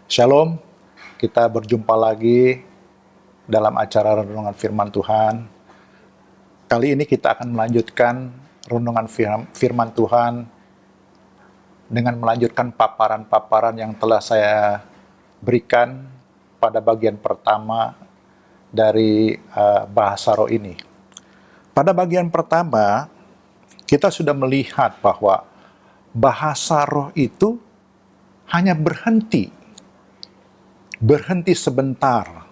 Shalom, kita berjumpa lagi dalam acara Renungan Firman Tuhan. Kali ini kita akan melanjutkan Renungan Firman Tuhan dengan melanjutkan paparan-paparan yang telah saya berikan pada bagian pertama dari bahasa roh ini. Pada bagian pertama, kita sudah melihat bahwa bahasa roh itu hanya berhenti sebentar,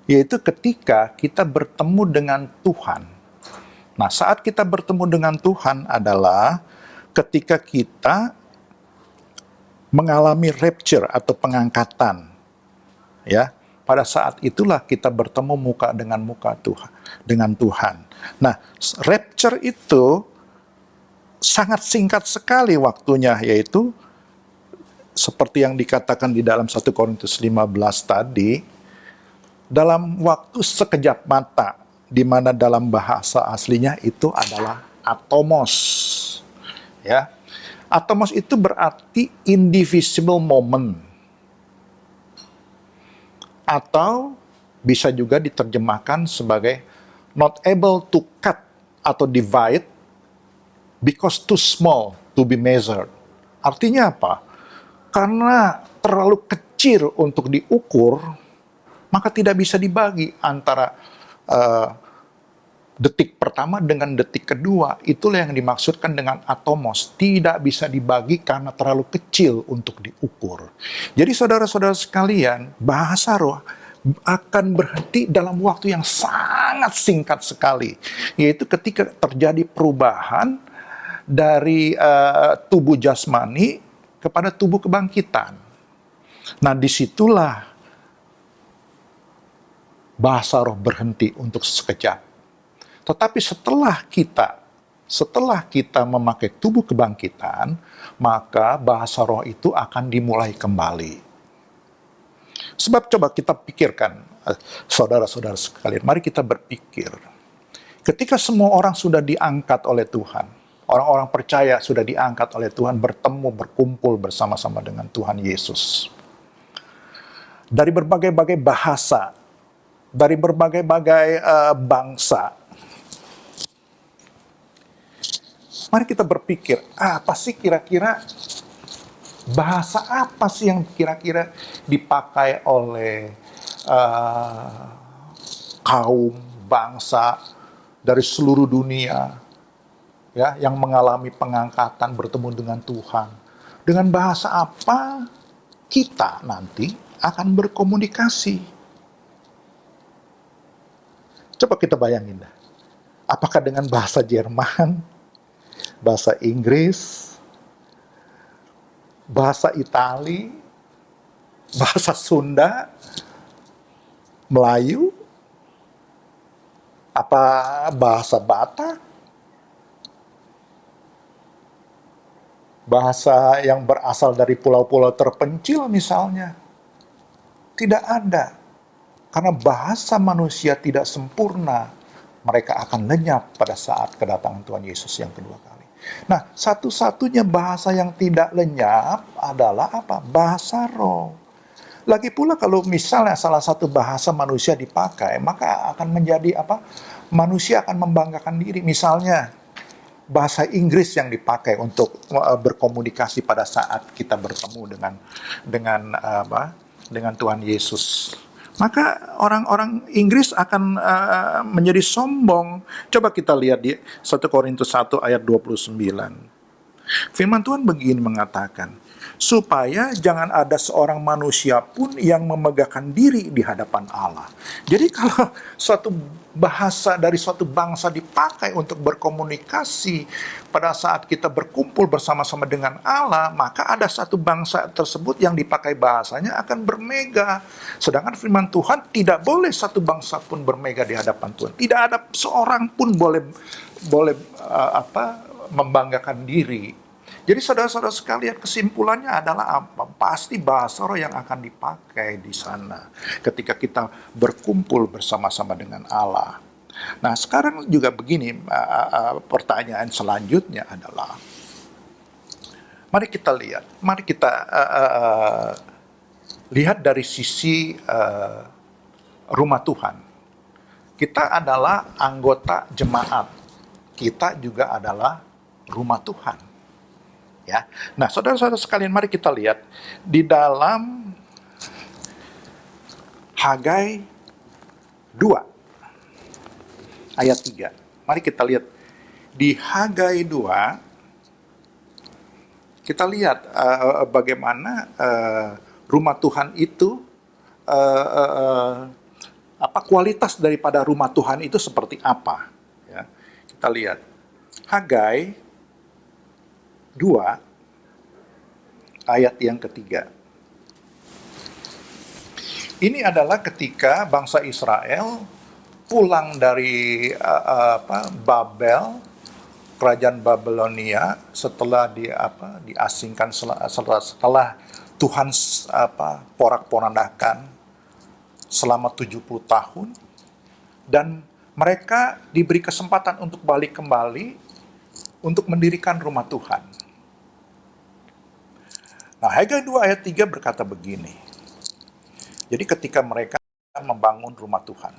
yaitu ketika kita bertemu dengan Tuhan. Nah, saat kita bertemu dengan Tuhan adalah ketika kita mengalami rapture atau pengangkatan. Ya, pada saat itulah kita bertemu muka dengan muka dengan Tuhan. Nah, rapture itu sangat singkat sekali waktunya, yaitu seperti yang dikatakan di dalam 1 Korintus 15 tadi, dalam waktu sekejap mata, di mana dalam bahasa aslinya itu adalah atomos. Ya. Atomos itu berarti indivisible moment. Atau bisa juga diterjemahkan sebagai not able to cut atau divide because too small to be measured. Artinya apa? Karena terlalu kecil untuk diukur, maka tidak bisa dibagi antara detik pertama dengan detik kedua. Itulah yang dimaksudkan dengan atomos. Tidak bisa dibagi karena terlalu kecil untuk diukur. Jadi saudara-saudara sekalian, bahasa roh akan berhenti dalam waktu yang sangat singkat sekali. Yaitu ketika terjadi perubahan dari tubuh jasmani kepada tubuh kebangkitan. Nah, disitulah bahasa roh berhenti untuk sekejap. Tetapi setelah kita memakai tubuh kebangkitan, maka bahasa roh itu akan dimulai kembali. Sebab coba kita pikirkan, saudara-saudara sekalian, mari kita berpikir. Ketika semua orang sudah diangkat oleh Tuhan, orang-orang percaya sudah diangkat oleh Tuhan, bertemu, berkumpul bersama-sama dengan Tuhan Yesus. Dari berbagai-bagai bahasa, dari berbagai-bagai bangsa. Mari kita berpikir, apa sih kira-kira, bahasa apa sih yang kira-kira dipakai oleh kaum, bangsa dari seluruh dunia, ya, yang mengalami pengangkatan bertemu dengan Tuhan. Dengan bahasa apa kita nanti akan berkomunikasi? Coba kita bayangin dah. Apakah dengan bahasa Jerman, bahasa Inggris, bahasa Itali, bahasa Sunda, Melayu, apa bahasa Batak? Bahasa yang berasal dari pulau-pulau terpencil misalnya. Tidak ada. Karena bahasa manusia tidak sempurna. Mereka akan lenyap pada saat kedatangan Tuhan Yesus yang kedua kali. Nah, satu-satunya bahasa yang tidak lenyap adalah apa? Bahasa roh. Lagi pula kalau misalnya salah satu bahasa manusia dipakai, maka akan menjadi apa? Manusia akan membanggakan diri. Misalnya, bahasa Inggris yang dipakai untuk berkomunikasi pada saat kita bertemu dengan Tuhan Yesus. Maka orang-orang Inggris akan menjadi sombong. Coba kita lihat di 1 Korintus 1 ayat 29. Firman Tuhan begini mengatakan, supaya jangan ada seorang manusia pun yang memegahkan diri di hadapan Allah. Jadi kalau suatu bahasa dari suatu bangsa dipakai untuk berkomunikasi pada saat kita berkumpul bersama-sama dengan Allah, maka ada satu bangsa tersebut yang dipakai bahasanya akan bermegah. Sedangkan firman Tuhan tidak boleh satu bangsa pun bermegah di hadapan Tuhan. Tidak ada seorang pun boleh membanggakan diri. Jadi saudara-saudara sekalian, kesimpulannya adalah apa? Pasti bahasa roh yang akan dipakai di sana ketika kita berkumpul bersama-sama dengan Allah. Nah, sekarang juga begini, pertanyaan selanjutnya adalah, mari kita lihat, mari kita lihat dari sisi rumah Tuhan. Kita adalah anggota jemaat. Kita juga adalah rumah Tuhan. Ya. Nah, saudara-saudara sekalian, mari kita lihat di dalam Hagai 2 ayat 3. Mari kita lihat di Hagai 2, kita lihat bagaimana rumah Tuhan itu apa kualitas daripada rumah Tuhan itu seperti apa, ya. Kita lihat Hagai 2 ayat yang ketiga. Ini adalah ketika bangsa Israel pulang dari Babel, kerajaan Babelonia, setelah diasingkan setelah Tuhan porak-porandakan selama 70 tahun, dan mereka diberi kesempatan untuk balik kembali untuk mendirikan rumah Tuhan. Nah, Hagai 2 ayat 3 berkata begini. Jadi ketika mereka membangun rumah Tuhan,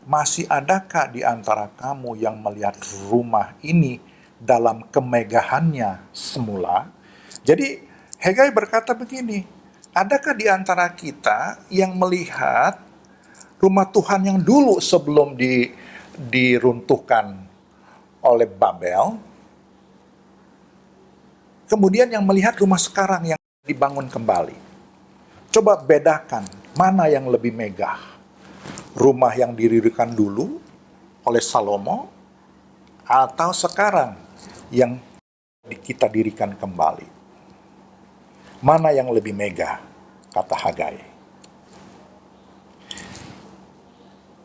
masih adakah di antara kamu yang melihat rumah ini dalam kemegahannya semula? Jadi Hagai berkata begini, adakah di antara kita yang melihat rumah Tuhan yang dulu sebelum diruntuhkan oleh Babel, kemudian yang melihat rumah sekarang yang dibangun kembali? Coba bedakan mana yang lebih megah. Rumah yang didirikan dulu oleh Salomo atau sekarang yang kita dirikan kembali? Mana yang lebih megah, kata Hagai.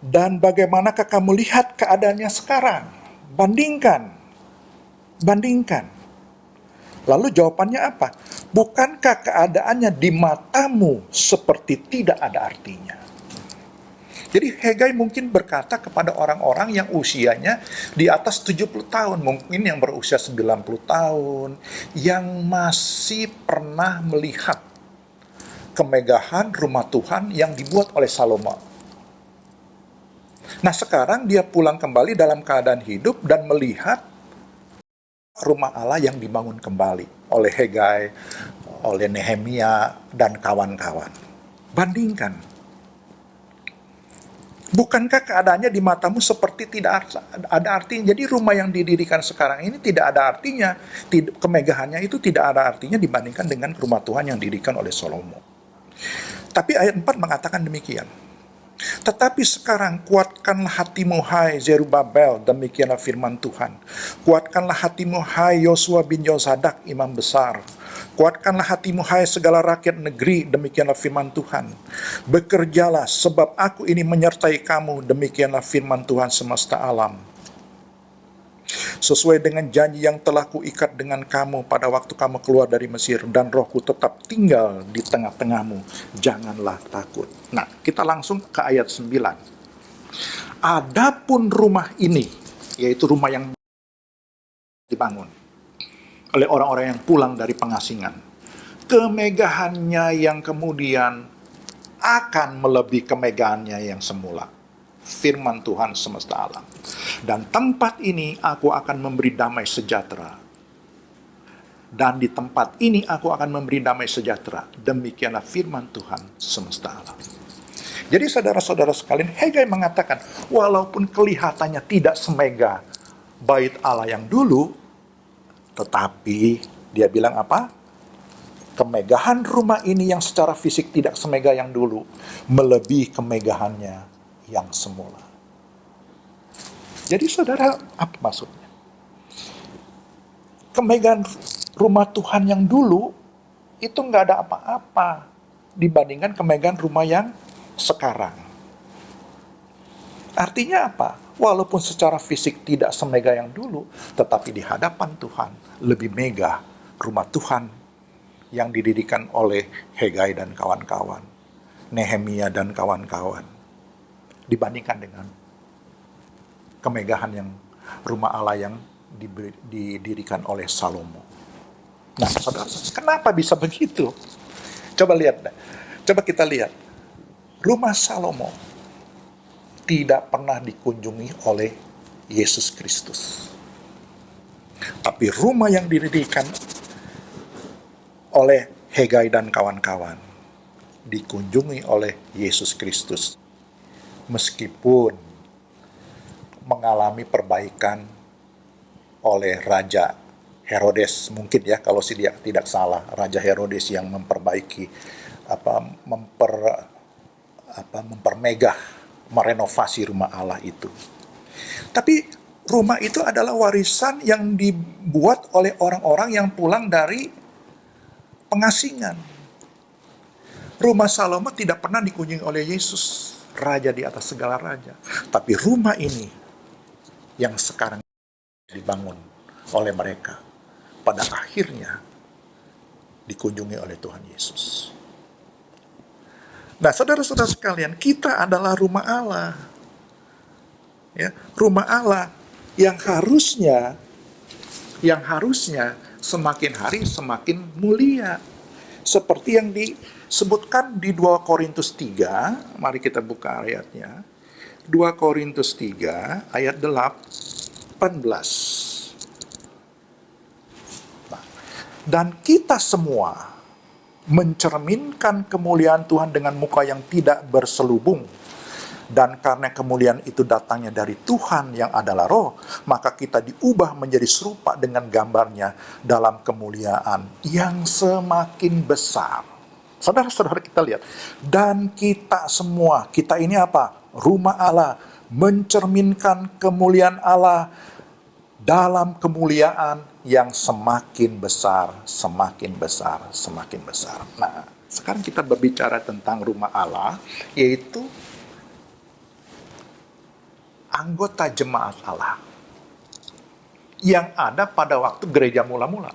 Dan bagaimanakah kamu lihat keadaannya sekarang? Bandingkan. Lalu jawabannya apa? Bukankah keadaannya di matamu seperti tidak ada artinya? Jadi Hagai mungkin berkata kepada orang-orang yang usianya di atas 70 tahun, mungkin yang berusia 90 tahun, yang masih pernah melihat kemegahan rumah Tuhan yang dibuat oleh Salomo. Nah, sekarang dia pulang kembali dalam keadaan hidup dan melihat rumah Allah yang dibangun kembali oleh Hagai, oleh Nehemia, dan kawan-kawan. Bandingkan. Bukankah keadaannya di matamu seperti tidak ada artinya? Jadi rumah yang didirikan sekarang ini tidak ada artinya. Kemegahannya itu tidak ada artinya dibandingkan dengan rumah Tuhan yang didirikan oleh Salomo. Tapi ayat 4 mengatakan demikian. Tetapi sekarang kuatkanlah hatimu hai Zerubabel, demikianlah firman Tuhan. Kuatkanlah hatimu hai Yosua bin Yosadak imam besar. Kuatkanlah hatimu hai segala rakyat negeri, demikianlah firman Tuhan. Bekerjalah sebab aku ini menyertai kamu, demikianlah firman Tuhan semesta alam. Sesuai dengan janji yang telah kuikat dengan kamu pada waktu kamu keluar dari Mesir, dan rohku tetap tinggal di tengah-tengahmu. Janganlah takut. Nah, kita langsung ke ayat 9. Adapun rumah ini, yaitu rumah yang dibangun oleh orang-orang yang pulang dari pengasingan, kemegahannya yang kemudian akan melebihi kemegahannya yang semula. Firman Tuhan semesta alam. Dan tempat ini aku akan memberi damai sejahtera. Dan di tempat ini aku akan memberi damai sejahtera. Demikianlah firman Tuhan semesta alam. Jadi saudara-saudara sekalian, Hagai mengatakan, walaupun kelihatannya tidak semegah bait Allah yang dulu, tetapi dia bilang apa? Kemegahan rumah ini yang secara fisik tidak semegah yang dulu, melebihi kemegahannya yang semula. Jadi saudara, apa maksudnya? Kemegahan rumah Tuhan yang dulu itu nggak ada apa-apa dibandingkan kemegahan rumah yang sekarang. Artinya apa? Walaupun secara fisik tidak semegah yang dulu, tetapi di hadapan Tuhan lebih megah rumah Tuhan yang didirikan oleh Hagai dan kawan-kawan, Nehemia dan kawan-kawan, dibandingkan dengan kemegahan yang rumah Allah yang didirikan oleh Salomo. Nah, saudara, kenapa bisa begitu? Coba lihat, coba kita lihat. Rumah Salomo tidak pernah dikunjungi oleh Yesus Kristus. Tapi rumah yang didirikan oleh Hegai dan kawan-kawan dikunjungi oleh Yesus Kristus. Meskipun mengalami perbaikan oleh Raja Herodes, mungkin ya kalau dia tidak salah, Raja Herodes yang memperbaiki mempermegah, merenovasi rumah Allah itu. Tapi rumah itu adalah warisan yang dibuat oleh orang-orang yang pulang dari pengasingan. Rumah Salomo tidak pernah dikunjungi oleh Yesus, raja di atas segala raja. Tapi rumah ini yang sekarang dibangun oleh mereka, pada akhirnya dikunjungi oleh Tuhan Yesus. Nah, saudara-saudara sekalian, kita adalah rumah Allah. Ya, rumah Allah yang harusnya semakin hari semakin mulia. Seperti yang disebutkan di 2 Korintus 3, mari kita buka ayatnya. 2 Korintus 3 ayat 18. Nah, dan kita semua mencerminkan kemuliaan Tuhan dengan muka yang tidak berselubung. Dan karena kemuliaan itu datangnya dari Tuhan yang adalah roh, maka kita diubah menjadi serupa dengan gambarnya dalam kemuliaan yang semakin besar. Saudara-saudara, kita lihat. Dan kita semua, kita ini apa? Rumah Allah, mencerminkan kemuliaan Allah dalam kemuliaan yang semakin besar, semakin besar, semakin besar. Nah, sekarang kita berbicara tentang rumah Allah, yaitu anggota jemaat Allah yang ada pada waktu gereja mula-mula.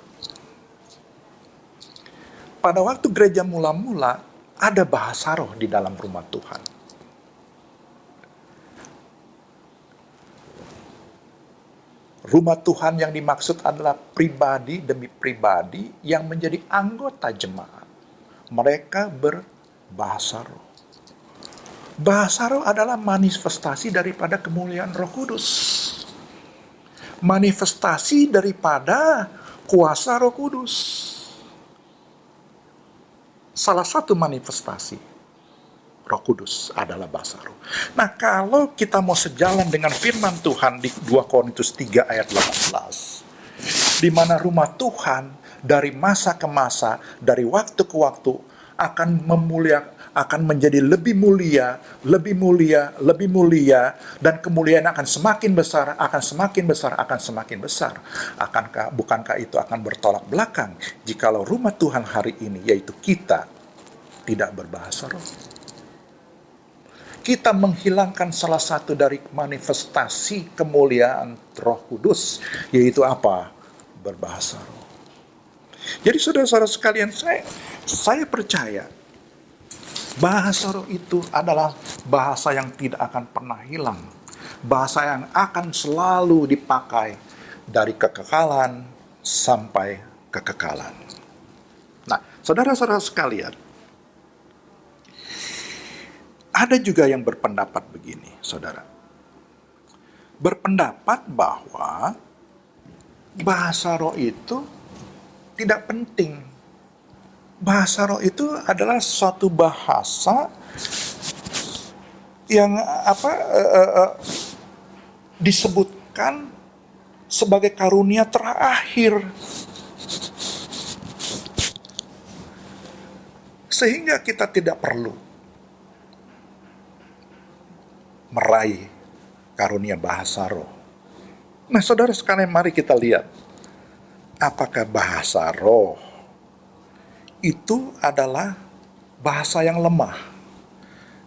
Pada waktu gereja mula-mula, ada bahasa roh di dalam rumah Tuhan. Rumah Tuhan yang dimaksud adalah pribadi demi pribadi yang menjadi anggota jemaat. Mereka berbahasa roh. Bahasa roh adalah manifestasi daripada kemuliaan Roh Kudus. Manifestasi daripada kuasa Roh Kudus. Salah satu manifestasi Roh Kudus adalah bahasa roh. Nah, kalau kita mau sejalan dengan firman Tuhan di 2 Korintus 3 ayat 18, di mana rumah Tuhan dari masa ke masa, dari waktu ke waktu akan menjadi lebih mulia, lebih mulia, lebih mulia, dan kemuliaan akan semakin besar, akan semakin besar, akan semakin besar. Bukankah itu akan bertolak belakang jikalau rumah Tuhan hari ini, yaitu kita, tidak berbahasa roh? Kita menghilangkan salah satu dari manifestasi kemuliaan Roh Kudus, yaitu apa? Berbahasa roh. Jadi saudara-saudara sekalian, saya percaya bahasa roh itu adalah bahasa yang tidak akan pernah hilang. Bahasa yang akan selalu dipakai dari kekekalan sampai kekekalan. Nah, saudara-saudara sekalian, ada juga yang berpendapat begini, saudara. Berpendapat bahwa bahasa roh itu tidak penting. Bahasa roh itu adalah suatu bahasa yang disebutkan sebagai karunia terakhir. Sehingga kita tidak perlu meraih karunia bahasa roh. Nah, saudara sekalian, mari kita lihat. Apakah bahasa roh itu adalah bahasa yang lemah?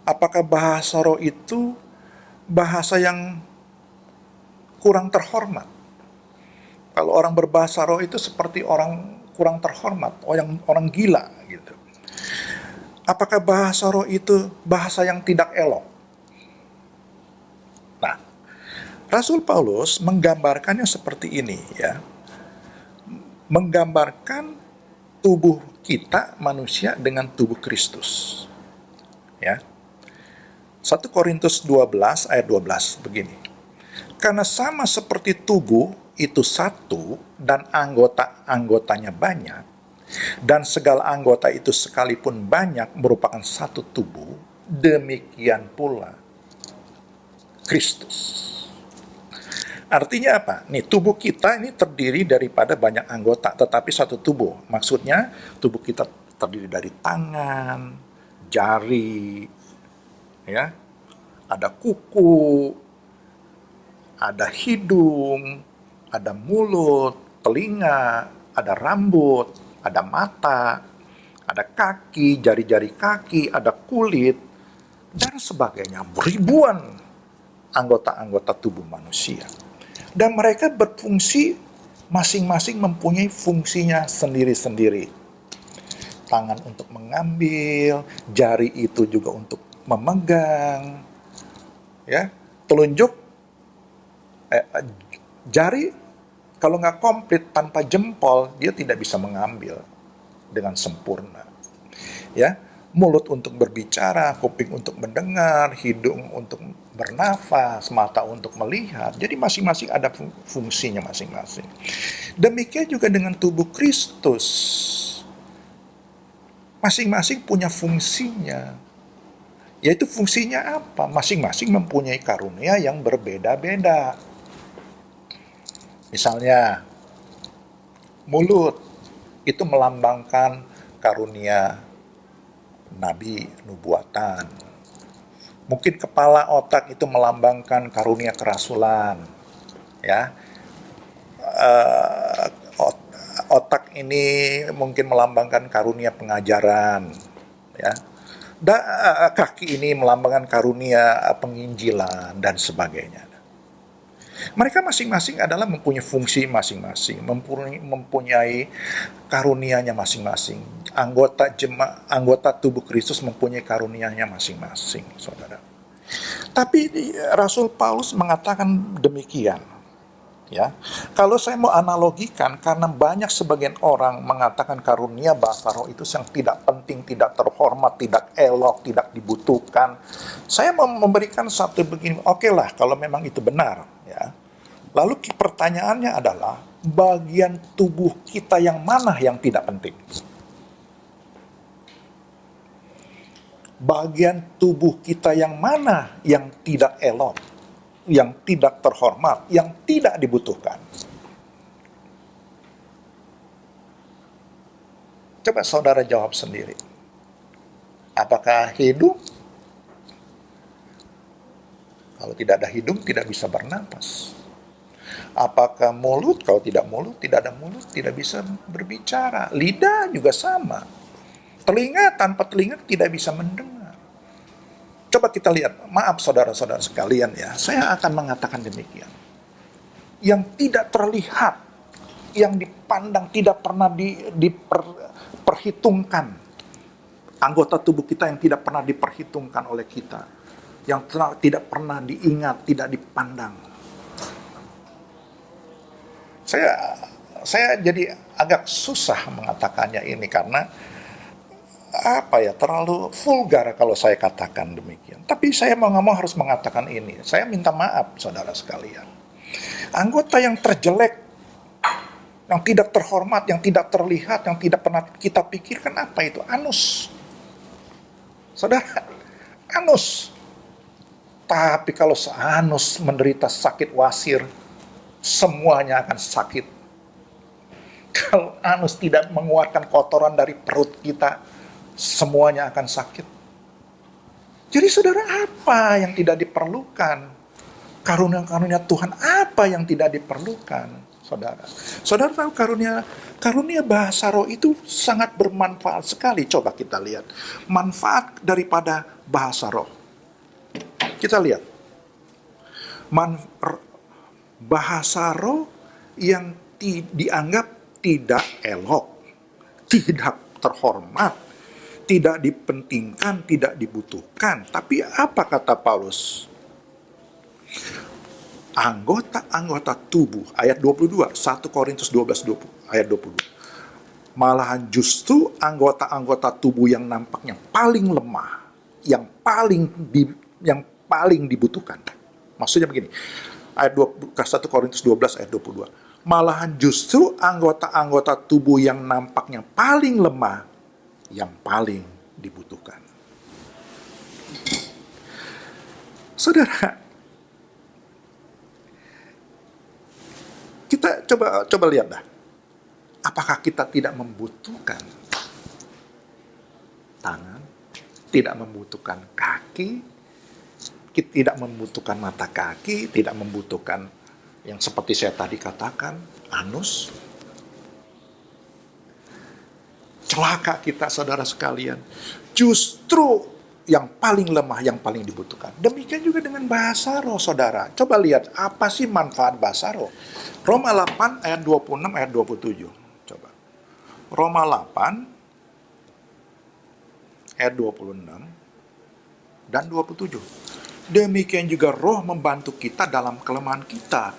Apakah bahasa roh itu bahasa yang kurang terhormat? Kalau orang berbahasa roh itu seperti orang kurang terhormat, orang gila gitu. Apakah bahasa roh itu bahasa yang tidak elok? Nah, Rasul Paulus menggambarkannya seperti ini ya. Menggambarkan tubuh kita manusia dengan tubuh Kristus. Ya. 1 Korintus 12 ayat 12 begini. Karena sama seperti tubuh itu satu dan anggota-anggotanya banyak, dan segala anggota itu sekalipun banyak merupakan satu tubuh, demikian pula Kristus. Artinya apa? Nih, tubuh kita ini terdiri daripada banyak anggota, tetapi satu tubuh. Maksudnya, tubuh kita terdiri dari tangan, jari, ya, ada kuku, ada hidung, ada mulut, telinga, ada rambut, ada mata, ada kaki, jari-jari kaki, ada kulit, dan sebagainya. Ribuan anggota-anggota tubuh manusia. Dan mereka berfungsi, masing-masing mempunyai fungsinya sendiri-sendiri. Tangan untuk mengambil, jari itu juga untuk memegang, ya, telunjuk, jari kalau nggak komplit tanpa jempol, dia tidak bisa mengambil dengan sempurna. Ya, mulut untuk berbicara, kuping untuk mendengar, hidung untuk bernafas, mata untuk melihat. Jadi masing-masing ada fungsinya masing-masing. Demikian juga dengan tubuh Kristus. Masing-masing punya fungsinya. Yaitu fungsinya apa? Masing-masing mempunyai karunia yang berbeda-beda. Misalnya, mulut itu melambangkan karunia nabi nubuatan. Mungkin kepala otak itu melambangkan karunia kerasulan. Ya, otak ini mungkin melambangkan karunia pengajaran. Ya, kaki ini melambangkan karunia penginjilan dan sebagainya. Mereka masing-masing adalah mempunyai fungsi masing-masing, mempunyai karunianya masing-masing. Anggota tubuh Kristus mempunyai karunianya masing-masing, saudara. Tapi Rasul Paulus mengatakan demikian. Ya, kalau saya mau analogikan, karena banyak sebagian orang mengatakan karunia bahasa roh itu yang tidak penting, tidak terhormat, tidak elok, tidak dibutuhkan. Saya mau memberikan satu begini, oke lah kalau memang itu benar. Ya. Lalu pertanyaannya adalah, bagian tubuh kita yang mana yang tidak penting? Bagian tubuh kita yang mana yang tidak elok, yang tidak terhormat, yang tidak dibutuhkan? Coba saudara jawab sendiri. Apakah hidung? Kalau tidak ada hidung, tidak bisa bernapas. Apakah mulut? Kalau tidak ada mulut, tidak bisa berbicara. Lidah juga sama. Telinga, tanpa telinga tidak bisa mendengar. Coba kita lihat, maaf saudara-saudara sekalian ya, saya akan mengatakan demikian. Yang tidak terlihat, yang dipandang, tidak pernah diperhitungkan. Anggota tubuh kita yang tidak pernah diperhitungkan oleh kita. Yang tidak pernah diingat, tidak dipandang. Saya jadi agak susah mengatakannya ini karena terlalu vulgar kalau saya katakan demikian. Tapi saya mau nggak mau harus mengatakan ini. Saya minta maaf saudara sekalian. Anggota yang terjelek, yang tidak terhormat, yang tidak terlihat, yang tidak pernah kita pikirkan apa itu? Anus. Saudara, anus. Tapi kalau seanus menderita sakit wasir, semuanya akan sakit. Kalau anus tidak mengeluarkan kotoran dari perut kita, semuanya akan sakit. Jadi saudara, apa yang tidak diperlukan? Karunia-karunia Tuhan apa yang tidak diperlukan, saudara? Saudara tahu karunia bahasa roh itu sangat bermanfaat sekali. Coba kita lihat manfaat daripada bahasa roh. Kita lihat bahasa roh yang dianggap tidak elok, tidak terhormat, tidak dipentingkan, tidak dibutuhkan. Tapi apa kata Paulus? Anggota-anggota tubuh, ayat 22, 1 Korintus 12, ayat 22. Malahan justru anggota-anggota tubuh yang nampaknya paling lemah, yang paling dibutuhkan. Maksudnya begini, ayat 1 Korintus 12 ayat 22. Malahan justru anggota-anggota tubuh yang nampaknya paling lemah, yang paling dibutuhkan. Saudara, kita coba lihat dah. Apakah kita tidak membutuhkan tangan, tidak membutuhkan kaki, kita tidak membutuhkan mata kaki, tidak membutuhkan yang seperti saya tadi katakan, anus. Celaka kita, saudara sekalian. Justru yang paling lemah, yang paling dibutuhkan. Demikian juga dengan bahasa roh, saudara. Coba lihat, apa sih manfaat bahasa roh? Roma 8 ayat 26 ayat 27. Coba. Roma 8 ayat 26 dan 27. Demikian juga roh membantu kita dalam kelemahan kita.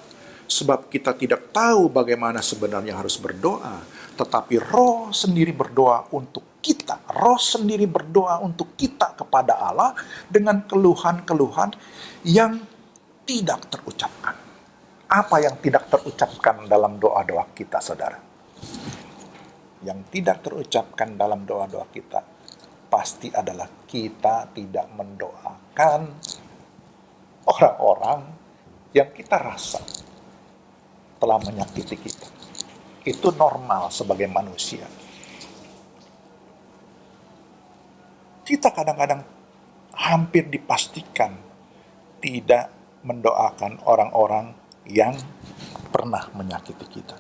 Sebab kita tidak tahu bagaimana sebenarnya harus berdoa. Tetapi roh sendiri berdoa untuk kita. Roh sendiri berdoa untuk kita kepada Allah dengan keluhan-keluhan yang tidak terucapkan. Apa yang tidak terucapkan dalam doa-doa kita, saudara? Yang tidak terucapkan dalam doa-doa kita pasti adalah kita tidak mendoakan orang-orang yang kita rasa telah menyakiti kita. Itu normal sebagai manusia. Kita kadang-kadang hampir dipastikan tidak mendoakan orang-orang yang pernah menyakiti kita.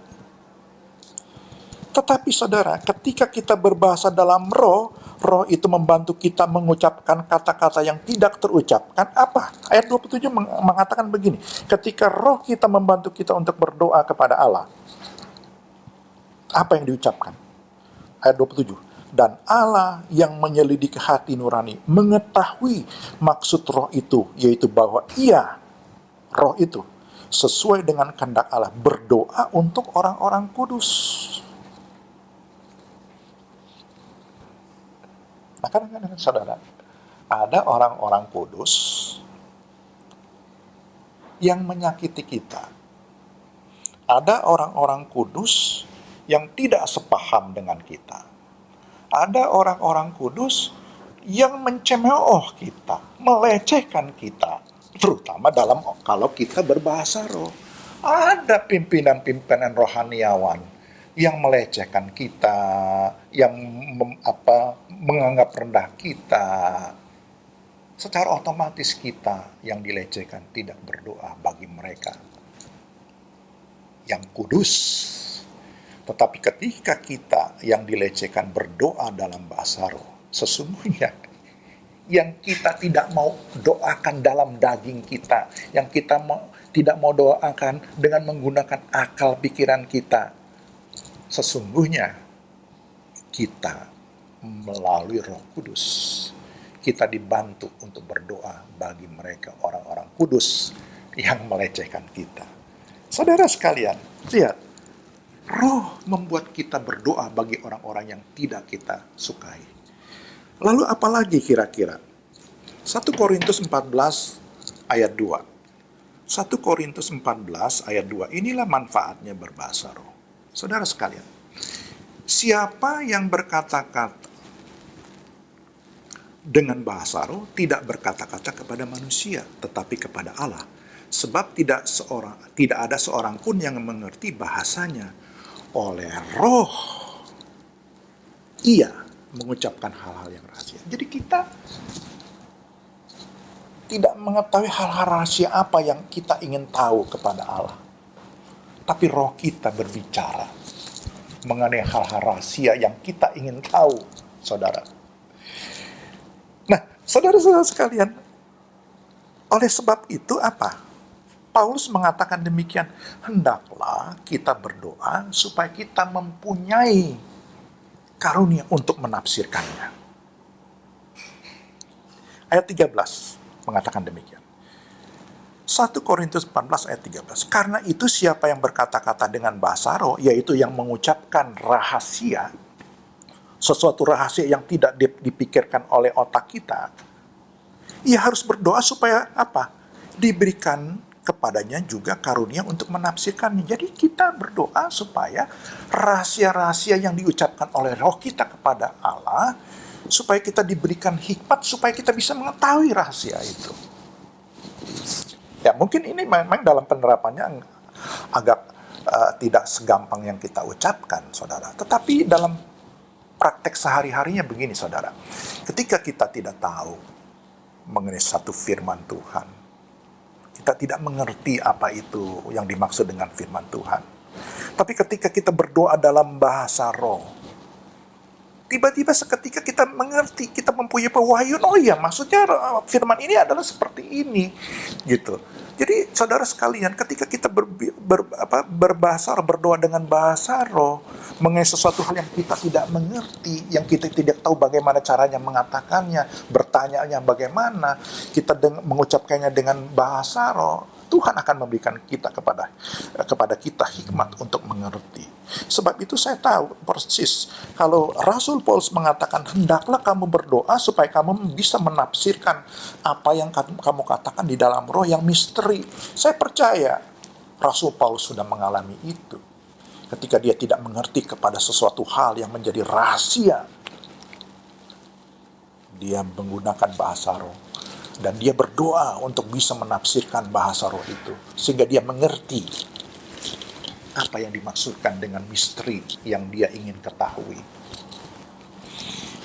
Tetapi saudara, ketika kita berbahasa dalam roh, roh itu membantu kita mengucapkan kata-kata yang tidak terucapkan. Apa? Ayat 27 mengatakan begini, ketika roh kita membantu kita untuk berdoa kepada Allah, apa yang diucapkan? Ayat 27. Dan Allah yang menyelidiki hati nurani mengetahui maksud roh itu, yaitu bahwa ia, roh itu, sesuai dengan kehendak Allah, berdoa untuk orang-orang kudus. Nah, kadang-kadang saudara, ada orang-orang kudus yang menyakiti kita. Ada orang-orang kudus yang tidak sepaham dengan kita. Ada orang-orang kudus yang mencemooh kita, melecehkan kita, terutama kalau kita berbahasa roh. Ada pimpinan-pimpinan rohaniawan yang melecehkan kita, yang menganggap rendah kita. Secara otomatis kita yang dilecehkan tidak berdoa bagi mereka yang kudus. Tetapi ketika kita yang dilecehkan berdoa dalam bahasa roh, sesungguhnya yang kita tidak mau doakan dalam daging kita, yang kita tidak mau doakan dengan menggunakan akal pikiran kita, sesungguhnya kita melalui Roh Kudus, kita dibantu untuk berdoa bagi mereka orang-orang kudus yang melecehkan kita. Saudara sekalian, lihat, roh membuat kita berdoa bagi orang-orang yang tidak kita sukai. Lalu apalagi kira-kira? 1 Korintus 14 ayat 2. 1 Korintus 14 ayat 2. Inilah manfaatnya berbahasa roh. Saudara sekalian, siapa yang berkata-kata dengan bahasa roh tidak berkata-kata kepada manusia, tetapi kepada Allah. Sebab tidak ada seorang pun yang mengerti bahasanya. Oleh roh ia mengucapkan hal-hal yang rahasia. Jadi kita tidak mengetahui hal-hal rahasia apa yang kita ingin tahu kepada Allah. Tapi roh kita berbicara mengenai hal-hal rahasia yang kita ingin tahu, saudara. Nah, saudara-saudara sekalian, oleh sebab itu apa? Paulus mengatakan demikian, hendaklah kita berdoa supaya kita mempunyai karunia untuk menafsirkannya. Ayat 13 mengatakan demikian. 1 Korintus 14 ayat 13. Karena itu siapa yang berkata-kata dengan bahasa roh, yaitu yang mengucapkan rahasia, sesuatu rahasia yang tidak dipikirkan oleh otak kita, ia harus berdoa supaya apa? Diberikan kepadanya juga karunia untuk menafsirkannya. Jadi kita berdoa supaya rahasia-rahasia yang diucapkan oleh roh kita kepada Allah, supaya kita diberikan hikmat, supaya kita bisa mengetahui rahasia itu. Ya mungkin ini memang dalam penerapannya agak tidak segampang yang kita ucapkan, saudara. Tetapi dalam praktek sehari-harinya begini, saudara. Ketika kita tidak tahu mengenai satu firman Tuhan, kita tidak mengerti apa itu yang dimaksud dengan firman Tuhan. Tapi ketika kita berdoa dalam bahasa roh, tiba-tiba seketika kita mengerti, kita mempunyai pewahyuan, oh iya maksudnya firman ini adalah seperti ini, gitu. Jadi saudara sekalian, ketika kita berbahasa roh, berdoa dengan bahasa roh, mengenai sesuatu hal yang kita tidak mengerti, yang kita tidak tahu bagaimana caranya mengatakannya, bertanya-nya bagaimana, kita mengucapkannya dengan bahasa roh, Tuhan akan memberikan kita kepada kita hikmat untuk mengerti. Sebab itu saya tahu persis kalau Rasul Paulus mengatakan hendaklah kamu berdoa supaya kamu bisa menafsirkan apa yang kamu katakan di dalam roh yang misteri. Saya percaya Rasul Paulus sudah mengalami itu. Ketika dia tidak mengerti kepada sesuatu hal yang menjadi rahasia, dia menggunakan bahasa roh. Dan dia berdoa untuk bisa menafsirkan bahasa roh itu. Sehingga dia mengerti apa yang dimaksudkan dengan misteri yang dia ingin ketahui.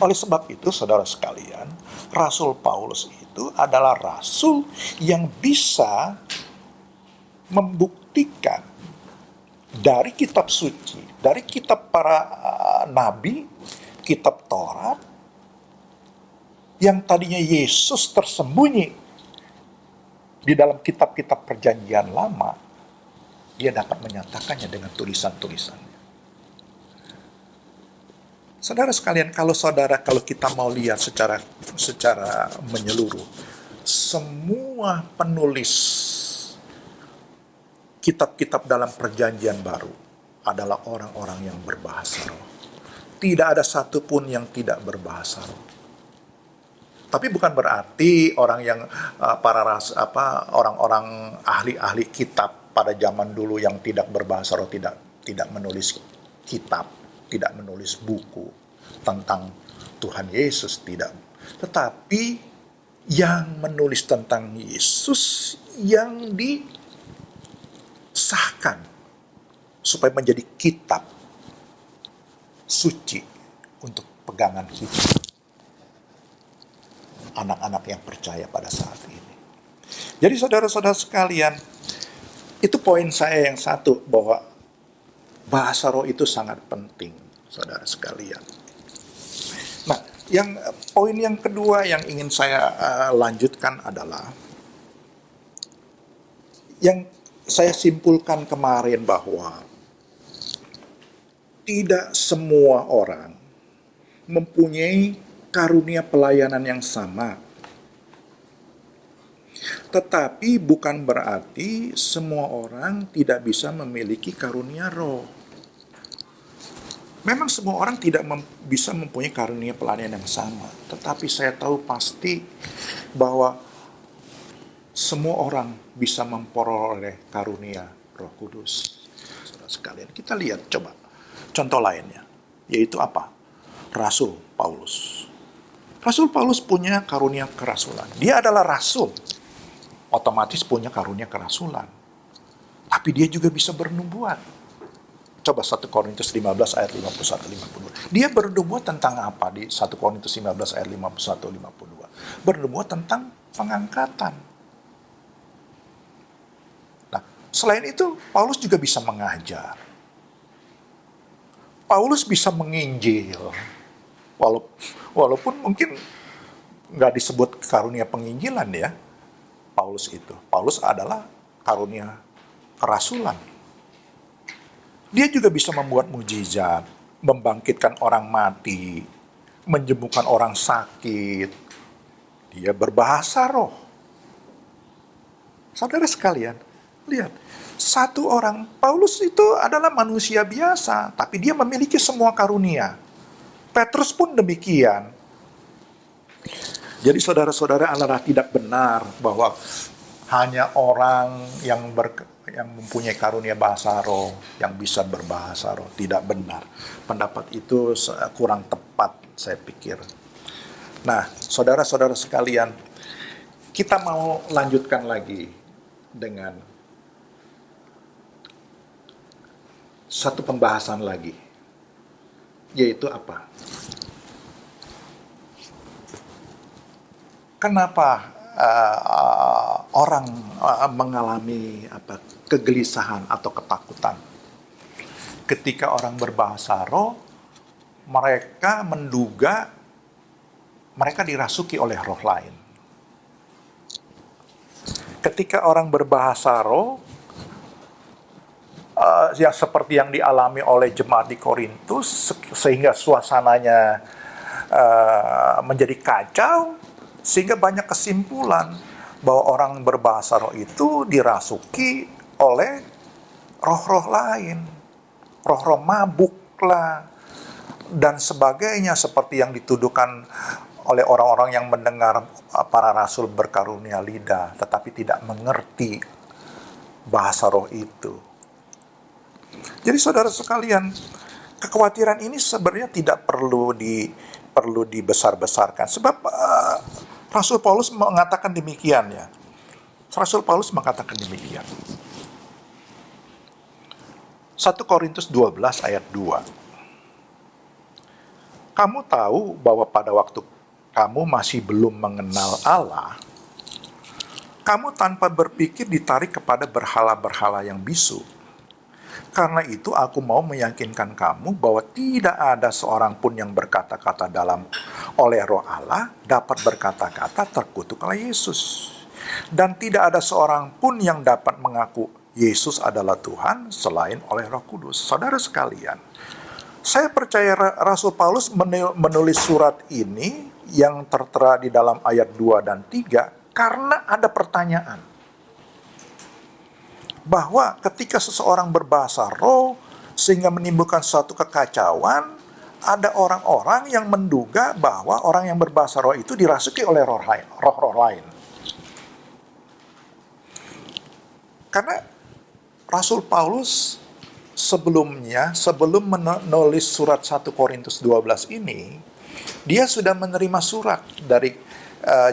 Oleh sebab itu, saudara sekalian, Rasul Paulus itu adalah rasul yang bisa membuktikan dari kitab suci, dari kitab para nabi, kitab Taurat, yang tadinya Yesus tersembunyi di dalam kitab-kitab perjanjian lama, dia dapat menyatakannya dengan tulisan-tulisannya. Saudara sekalian, kalau kita mau lihat secara menyeluruh, semua penulis kitab-kitab dalam perjanjian baru adalah orang-orang yang berbahasa roh. Tidak ada satupun yang tidak berbahasa roh. Tapi bukan berarti orang yang orang-orang ahli-ahli kitab pada zaman dulu yang tidak berbahasa roh tidak menulis kitab, tidak menulis buku tentang Tuhan Yesus, tidak. Tetapi yang menulis tentang Yesus yang disahkan supaya menjadi kitab suci untuk pegangan kita, anak-anak yang percaya pada saat ini. Jadi saudara-saudara sekalian, itu poin saya yang satu, bahwa bahasa roh itu sangat penting, saudara sekalian. Nah, poin yang kedua yang ingin saya lanjutkan adalah, yang saya simpulkan kemarin bahwa tidak semua orang mempunyai karunia pelayanan yang sama. Tetapi bukan berarti semua orang tidak bisa memiliki karunia roh. Memang semua orang tidak bisa mempunyai karunia pelayanan yang sama. Tetapi saya tahu pasti bahwa semua orang bisa memperoleh karunia Roh Kudus. Saudara sekalian, kita lihat coba contoh lainnya, yaitu apa? Rasul Paulus. Rasul Paulus punya karunia kerasulan. Dia adalah rasul, otomatis punya karunia kerasulan. Tapi dia juga bisa bernubuat. Coba 1 Korintus 15 ayat 51-52. Dia bernubuat tentang apa di 1 Korintus 15 ayat 51-52? Bernubuat tentang pengangkatan. Nah, selain itu, Paulus juga bisa mengajar. Paulus bisa menginjil. Walaupun mungkin nggak disebut karunia penginjilan ya, Paulus itu. Paulus adalah karunia kerasulan. Dia juga bisa membuat mujizat, membangkitkan orang mati, menyembuhkan orang sakit. Dia berbahasa roh. Saudara sekalian, lihat. Satu orang, Paulus itu adalah manusia biasa, tapi dia memiliki semua karunia. Petrus pun demikian. Jadi saudara-saudara adalah tidak benar bahwa hanya orang yang mempunyai karunia bahasa roh, yang bisa berbahasa roh. Tidak benar. Pendapat itu kurang tepat, saya pikir. Nah, saudara-saudara sekalian, kita mau lanjutkan lagi dengan satu pembahasan lagi, yaitu apa? Kenapa orang mengalami kegelisahan atau ketakutan ketika orang berbahasa roh? Mereka menduga mereka dirasuki oleh roh lain. Ketika orang berbahasa roh, yang seperti yang dialami oleh jemaat di Korintus, sehingga suasananya menjadi kacau, sehingga banyak kesimpulan bahwa orang berbahasa roh itu dirasuki oleh roh-roh lain, roh-roh mabuk lah, dan sebagainya, seperti yang dituduhkan oleh orang-orang yang mendengar para rasul berkarunia lidah, tetapi tidak mengerti bahasa roh itu. Jadi saudara sekalian, kekhawatiran ini sebenarnya tidak perlu dibesar-besarkan. Sebab Rasul Paulus mengatakan demikian ya. Rasul Paulus mengatakan demikian. 1 Korintus 12 ayat 2. Kamu tahu bahwa pada waktu kamu masih belum mengenal Allah, kamu tanpa berpikir ditarik kepada berhala-berhala yang bisu. Karena itu aku mau meyakinkan kamu bahwa tidak ada seorang pun yang berkata-kata oleh roh Allah dapat berkata-kata terkutuk oleh Yesus. Dan tidak ada seorang pun yang dapat mengaku Yesus adalah Tuhan selain oleh Roh Kudus. Saudara sekalian, saya percaya Rasul Paulus menulis surat ini yang tertera di dalam ayat 2 dan 3 karena ada pertanyaan. Bahwa ketika seseorang berbahasa roh sehingga menimbulkan suatu kekacauan, ada orang-orang yang menduga bahwa orang yang berbahasa roh itu dirasuki oleh roh-roh lain. Karena Rasul Paulus sebelum menulis surat 1 Korintus 12 ini, dia sudah menerima surat dari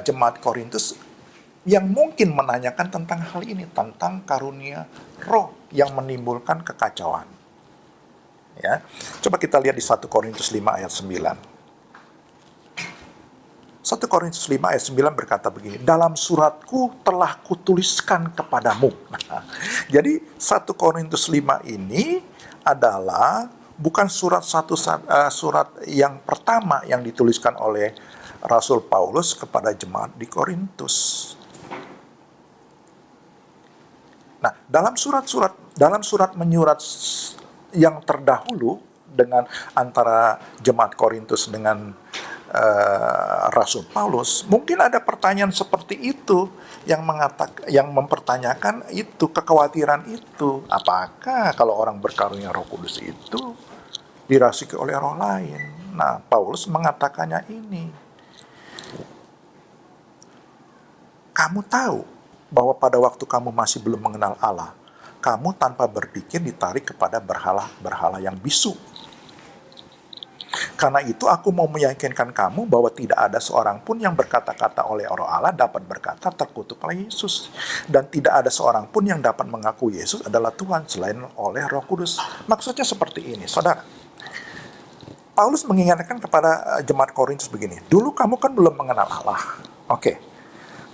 jemaat Korintus yang mungkin menanyakan tentang hal ini, tentang karunia roh yang menimbulkan kekacauan. Ya, coba kita lihat di 1 Korintus 5 ayat 9. 1 Korintus 5 ayat 9 berkata begini, dalam suratku telah kutuliskan kepadamu. Nah, jadi 1 Korintus 5 ini adalah bukan surat yang pertama yang dituliskan oleh Rasul Paulus kepada jemaat di Korintus. Nah, dalam surat menyurat yang terdahulu dengan antara jemaat Korintus dengan Rasul Paulus, mungkin ada pertanyaan seperti itu yang mempertanyakan itu, kekhawatiran itu. Apakah kalau orang berkarunia Roh Kudus itu dirasuki oleh roh lain? Nah, Paulus mengatakannya ini. Kamu tahu bahwa pada waktu kamu masih belum mengenal Allah, kamu tanpa berpikir ditarik kepada berhala-berhala yang bisu. Karena itu aku mau meyakinkan kamu bahwa tidak ada seorang pun yang berkata-kata oleh roh Allah dapat berkata terkutuk oleh Yesus. Dan tidak ada seorang pun yang dapat mengaku Yesus adalah Tuhan selain oleh Roh Kudus. Maksudnya seperti ini, saudara. Paulus mengingatkan kepada jemaat Korintus begini, dulu kamu kan belum mengenal Allah. Oke.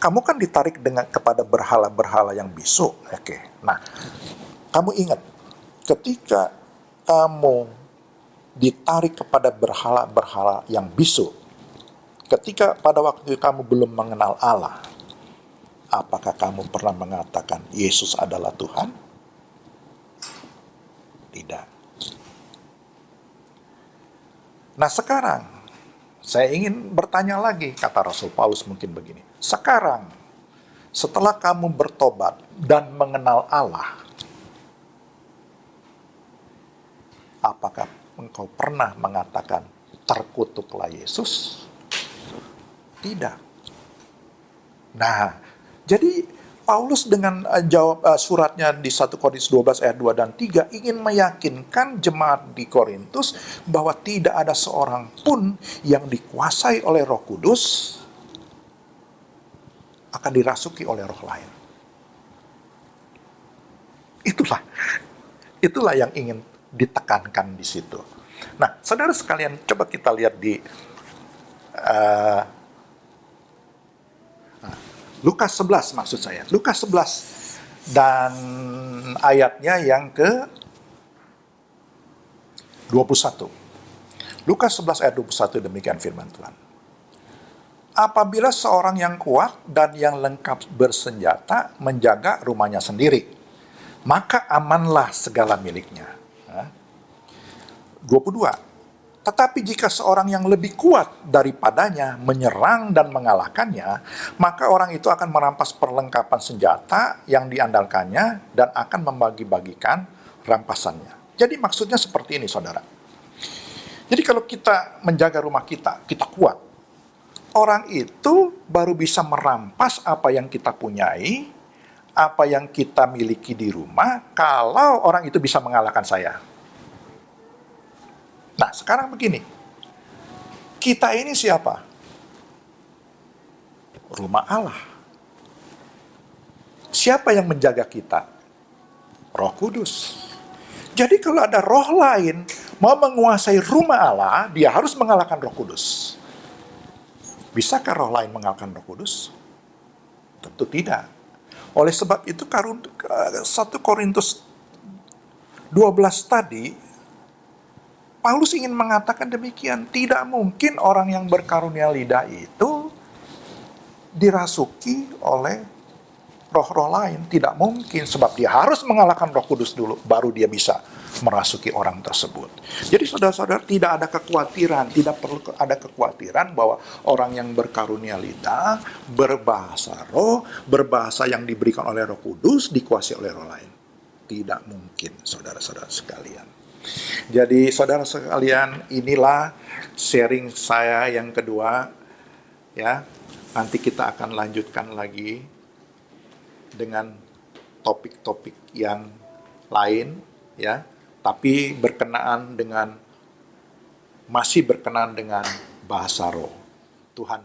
Kamu kan ditarik kepada berhala-berhala yang bisu. Oke. Nah, kamu ingat ketika kamu ditarik kepada berhala-berhala yang bisu, ketika pada waktu kamu belum mengenal Allah, apakah kamu pernah mengatakan Yesus adalah Tuhan? Tidak. Nah, sekarang saya ingin bertanya lagi, kata Rasul Paulus mungkin begini. Sekarang, setelah kamu bertobat dan mengenal Allah, apakah engkau pernah mengatakan, terkutuklah Yesus? Tidak. Nah, jadi Paulus dengan suratnya di 1 Korintus 12 ayat 2 dan 3 ingin meyakinkan jemaat di Korintus bahwa tidak ada seorang pun yang dikuasai oleh Roh Kudus akan dirasuki oleh roh lain. Itulah yang ingin ditekankan di situ. Nah, saudara sekalian, coba kita lihat di Lukas 11 maksud saya. Lukas 11 dan ayatnya yang ke 21. Lukas 11 ayat 21 demikian firman Tuhan. Apabila seorang yang kuat dan yang lengkap bersenjata menjaga rumahnya sendiri, maka amanlah segala miliknya. 22. Tetapi jika seorang yang lebih kuat daripadanya menyerang dan mengalahkannya, maka orang itu akan merampas perlengkapan senjata yang diandalkannya dan akan membagi-bagikan rampasannya. Jadi maksudnya seperti ini, saudara. Jadi kalau kita menjaga rumah kita, kita kuat. Orang itu baru bisa merampas apa yang kita punyai, apa yang kita miliki di rumah, kalau orang itu bisa mengalahkan saya. Nah, sekarang begini. Kita ini siapa? Rumah Allah. Siapa yang menjaga kita? Roh Kudus. Jadi kalau ada roh lain mau menguasai rumah Allah, dia harus mengalahkan Roh Kudus. Bisakah roh lain mengalahkan Roh Kudus? Tentu tidak. Oleh sebab itu 1 Korintus 12 tadi, Paulus ingin mengatakan demikian. Tidak mungkin orang yang berkarunia lidah itu dirasuki oleh roh-roh lain. Tidak mungkin, sebab dia harus mengalahkan Roh Kudus dulu, baru dia bisa merasuki orang tersebut. Jadi saudara-saudara, tidak ada kekhawatiran, tidak perlu ada kekhawatiran bahwa orang yang berkarunia lidah, berbahasa roh, berbahasa yang diberikan oleh Roh Kudus, dikuasai oleh roh lain. Tidak mungkin, saudara-saudara sekalian. Jadi saudara sekalian, inilah sharing saya yang kedua, ya. Nanti kita akan lanjutkan lagi dengan topik-topik yang lain, ya. Tapi masih berkenaan dengan bahasa roh. Tuhan